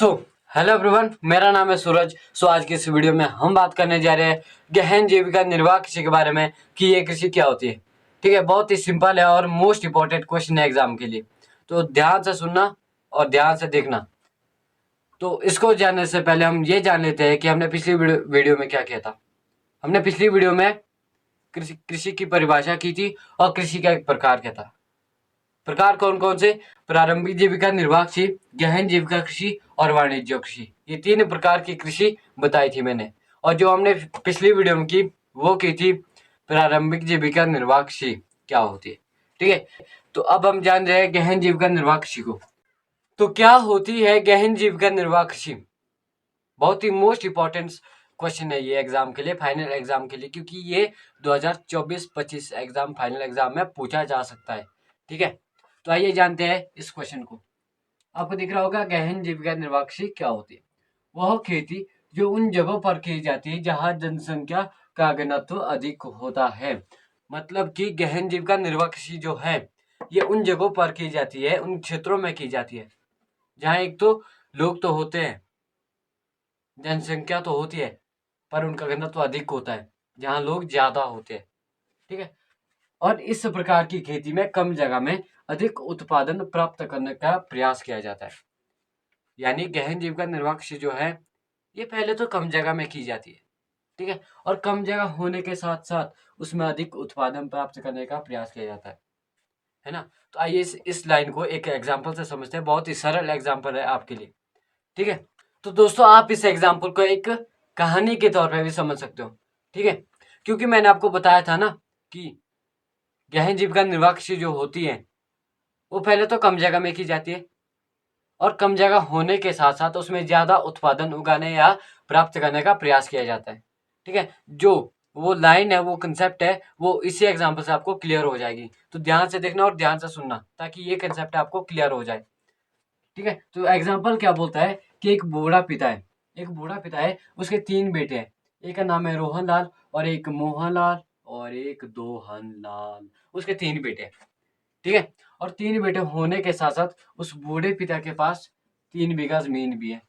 So hello everyone, मेरा नाम है सूरज। आज की इस वीडियो में हम बात करने जा रहे हैं गहन जीविका निर्वाह कृषि के बारे में कि ये कृषि क्या होती है। ठीक है, बहुत ही सिंपल है और मोस्ट इंपॉर्टेंट क्वेश्चन है एग्जाम के लिए, तो ध्यान से सुनना और ध्यान से देखना। तो इसको जानने से पहले हम ये जान लेते हैं कि हमने पिछली वीडियो में क्या किया था। हमने पिछली वीडियो में कृषि की परिभाषा की थी और कृषि का एक प्रकार क्या था। प्रकार कौन कौन से? प्रारंभिक जीविका निर्वाह कृषि, गहन जीविका कृषि और वाणिज्य कृषि। ये तीन प्रकार की कृषि बताई थी मैंने, और जो हमने पिछली वीडियो में की वो की थी प्रारंभिक जीविका निर्वाह कृषि क्या होती है। ठीक है, तो अब हम जान रहे हैं गहन जीविका निर्वाह कृषि को। तो क्या होती है गहन जीविका निर्वाह कृषि? बहुत ही मोस्ट इंपॉर्टेंट क्वेश्चन है ये एग्जाम के लिए, फाइनल एग्जाम के लिए, क्योंकि ये 2024-25 एग्जाम फाइनल एग्जाम में पूछा जा सकता है। ठीक है, तो आइए जानते हैं इस क्वेश्चन को। आपको दिख रहा होगा गहन जीविका निर्वाह कृषि क्या होती है। वह खेती जो उन जगहों पर की जाती है जहां जनसंख्या का घनत्व अधिक होता है। मतलब कि गहन जीविका निर्वाह कृषि जो है ये उन जगहों पर की जाती है, उन क्षेत्रों में की जाती है जहाँ एक तो लोग तो होते हैं, जनसंख्या तो होती है, पर उनका घनत्व अधिक होता है, जहाँ लोग ज्यादा होते हैं। ठीक है, और इस प्रकार की खेती में कम जगह में अधिक उत्पादन प्राप्त करने का प्रयास किया जाता है। यानी गहन जीविका निर्वाह कृषि जो है ये पहले तो कम जगह में की जाती है। ठीक है, और कम जगह होने के साथ साथ उसमें अधिक उत्पादन प्राप्त करने का प्रयास किया जाता है ना। तो आइए इस लाइन को एक एग्जाम्पल से समझते हैं। बहुत ही सरल एग्जाम्पल है आपके लिए। ठीक है, तो दोस्तों आप इस एग्जाम्पल को एक कहानी के तौर पर भी समझ सकते हो। ठीक है, क्योंकि मैंने आपको बताया था ना कि गहन जीविका निर्वाह कृषि जो होती है वो पहले तो कम जगह में की जाती है, और कम जगह होने के साथ साथ उसमें ज्यादा उत्पादन उगाने या प्राप्त करने का प्रयास किया जाता है। ठीक है, जो वो लाइन है, वो कंसेप्ट है, वो इसी एग्जाम्पल से आपको क्लियर हो जाएगी। तो ध्यान से देखना और ध्यान से सुनना ताकि ये कंसेप्ट आपको क्लियर हो जाए। ठीक है, तो एग्जाम्पल क्या बोलता है कि एक बूढ़ा पिता है, उसके तीन बेटे हैं। एक का नाम है रोहन लाल, और एक मोहन लाल, और एक दोहन लाल। उसके तीन बेटे हैं। ठीक है, और तीन बेटे होने के साथ साथ उस बूढ़े पिता के पास 3 बीघा जमीन भी है,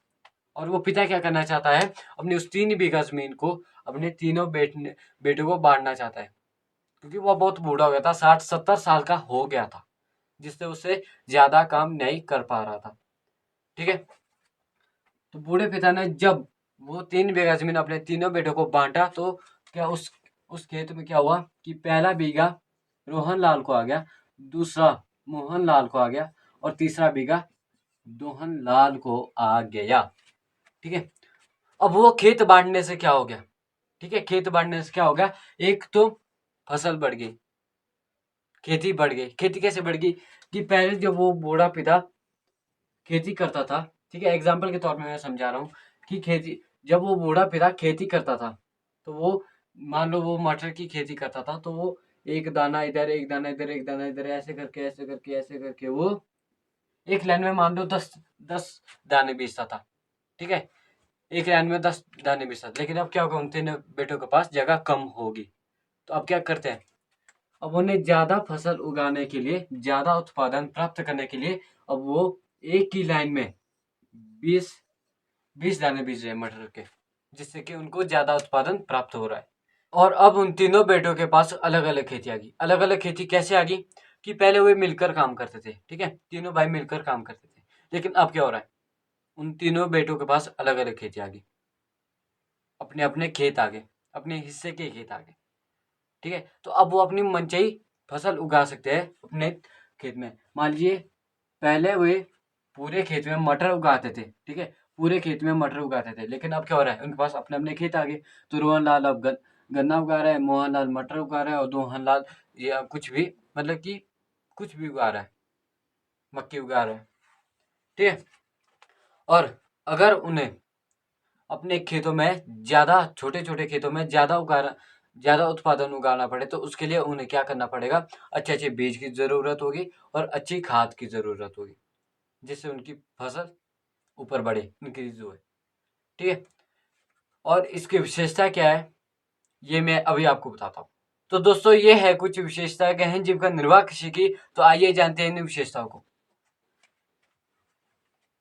और वो पिता क्या करना चाहता है, अपनी उस 3 बीघा जमीन को अपने तीनों बेटों को बांटना चाहता है, क्योंकि वो बहुत बूढ़ा हो गया था, 60-70 साल का हो गया था, जिससे उससे ज्यादा काम नहीं कर पा रहा था। ठीक है, तो बूढ़े पिता ने जब वो 3 बीघा जमीन अपने तीनों बेटों को बांटा, तो क्या उस खेत में क्या हुआ कि पहला बीघा रोहन लाल को आ गया, दूसरा मोहन लाल को आ गया, और तीसरा बीघा दोहन लाल को आ गया। ठीक है, अब वो खेत बांटने से क्या हो गया? ठीक है, खेत बांटने से क्या हो गया, एक तो फसल बढ़ गई, खेती बढ़ गई। खेती कैसे बढ़ गई कि पहले जब वो बूढ़ा पिता खेती करता था, ठीक है, एग्जाम्पल के तौर पे मैं समझा रहा हूँ कि खेती, जब वो बूढ़ा पिता खेती करता था तो वो, मान लो वो मटर की खेती करता था, तो वो एक दाना इधर, एक दाना इधर, एक दाना इधर, ऐसे करके ऐसे करके ऐसे करके वो एक लाइन में मान लो 10 दाने बीजता था। ठीक है, एक लाइन में 10 दाने बीजता था। लेकिन अब क्या होगा, उन तीनों बेटों के पास जगह कम होगी, तो अब क्या करते हैं, अब उन्हें ज्यादा फसल उगाने के लिए, ज्यादा उत्पादन प्राप्त करने के लिए, अब वो एक ही लाइन में 20 दाने बीज रहे हैं मटर के, जिससे कि उनको ज्यादा उत्पादन प्राप्त हो रहा है। और अब उन तीनों बेटों के पास अलग अलग खेती आ गई। अलग अलग खेती कैसे आ गई कि पहले वे मिलकर काम करते थे, ठीक है, तीनों भाई मिलकर काम करते थे, लेकिन अब क्या हो रहा है, उन तीनों बेटों के पास अलग अलग खेती आ गई, अपने अपने खेत आ गए, अपने हिस्से के खेत आ गए। ठीक है, तो अब वो अपनी मनचाही फसल उगा सकते हैं अपने खेत में। मान लीजिए पहले वे पूरे खेत में मटर उगाते थे, ठीक है, पूरे खेत में मटर उगाते थे, लेकिन अब क्या हो रहा है, उनके पास अपने अपने खेत आ गए। तो रोहन लाल अब गन्ना उगा रहा है, मोहन लाल मटर उगा रहा है, और दोहन लाल या कुछ भी, मतलब कि कुछ भी उगा रहा है, मक्की उगा रहा है। ठीक है, और अगर उन्हें अपने खेतों में ज्यादा, छोटे छोटे खेतों में ज्यादा उत्पादन उगाना पड़े, तो उसके लिए उन्हें क्या करना पड़ेगा, अच्छे अच्छे बीज की जरूरत होगी और अच्छी खाद की जरूरत होगी, जिससे उनकी फसल ऊपर बढ़े, इंक्रीज हुए। ठीक है, और इसकी विशेषता क्या है ये मैं अभी आपको बताता हूँ। तो दोस्तों ये है कुछ विशेषता गहन जीविका निर्वाह कृषि की। तो आइए जानते हैं इन विशेषताओं को।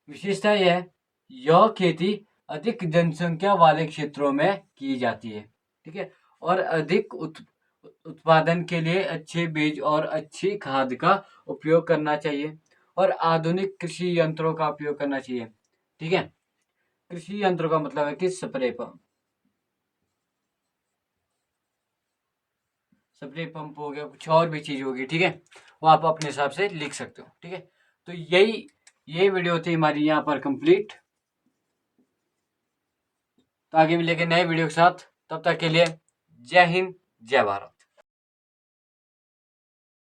विशेषता यह है यह खेती अधिक जनसंख्या वाले क्षेत्रों में की जाती है। ठीक है, और अधिक उत्पादन के लिए अच्छे बीज और अच्छी खाद का उपयोग करना चाहिए और आधुनिक कृषि यंत्रों का उपयोग करना चाहिए। ठीक है, कृषि यंत्रों का मतलब है कि स्प्रे पंप हो गया, कुछ और भी चीज होगी। ठीक है, वो आप अपने हिसाब से लिख सकते हो। ठीक है, तो यही वीडियो थी हमारी यहाँ पर कंप्लीट। तो आगे मिलेंगे नए वीडियो के साथ, तब तक के लिए जय हिंद जय भारत।